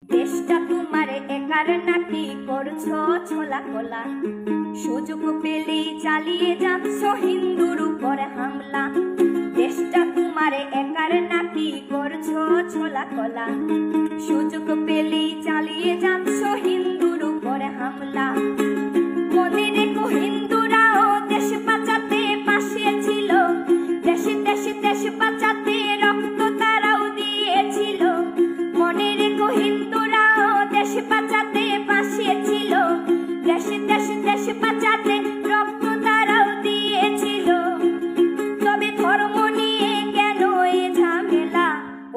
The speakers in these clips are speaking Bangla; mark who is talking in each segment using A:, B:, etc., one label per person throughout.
A: দেশটা তোমার একার নাকি করছো ছোলা কোলা, সুযোগ পেলেই চালিয়ে যাচ্ছ হিন্দুর উপর হামলা। দেশটা তোমার একার নাকি করছো ছোলা কোলা, সুযোগ পেলেই চালিয়ে যাচ্ছ হিন্দুর উপর হামলা। মনে রেখো হিন্দুরাও দেশ বাঁচাতে পাশে ছিল, দেশে দেশে দেশ বাঁচাতে রক্ত তারাও দিয়েছিল। মনে রেখো হিন্দুরাও দেশ বাঁচাতে পাশে ছিল, দেশে দেশে দেশ বাঁচাতে রক্ত তারাও দিয়েছিল। তবে ধর্ম নিয়ে কেন এ ঝামেলা?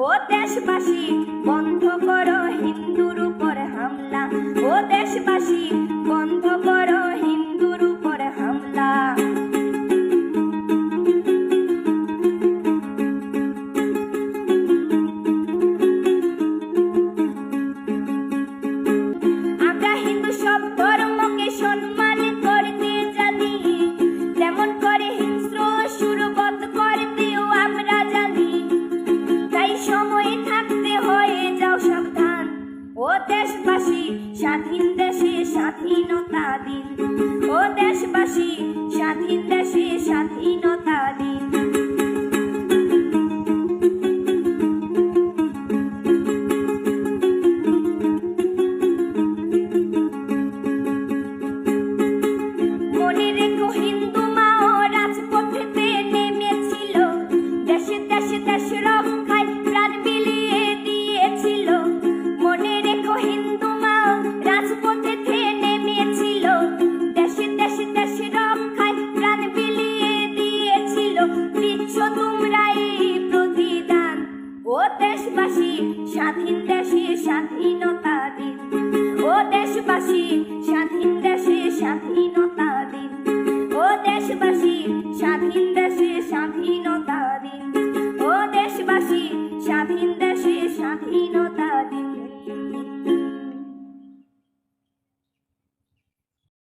A: ও দেশবাসী বন্ধ করো হিন্দুর উপর হামলা, ও দেশবাসী বন্ধ করো হিন্দুর উপর হামলা। আমরা হিন্দু সব ধর্মকে সম্মান করতে জানি, যেমন করে হিংস্র সুরবধ করতেও আমরা জানি। তাই সময় থাকতে হয়ে যাও সাবধান, ও দেশবাসী স্বাধীন দেশে স্বাধীনতা দিন, ও দেশবাসী স্বাধীন দেশে স্বাধীনতা দিন। মনে রেখো হিন্দু মাও রাজপথেতে নেমেছিল, দেশে দেশে দেশ রক্ষায় প্রাণ বিলিয়ে দিয়েছিল। মনে রেখো হিন্দু মাও রাজপথেতে নেমেছিল, দেশে দেশে দেশ রক্ষায় প্রাণ বিলিয়ে দিয়েছিল। দিচ্ছ তোমরা এই প্রতিদান, ও দেশবাসী স্বাধীন দেশে স্বাধীনতা দিন, ও দেশবাসী স্বাধীন দেশে স্বাধীনতা দিন, ও দেশবাসী স্বাধীন দেশে স্বাধীনতা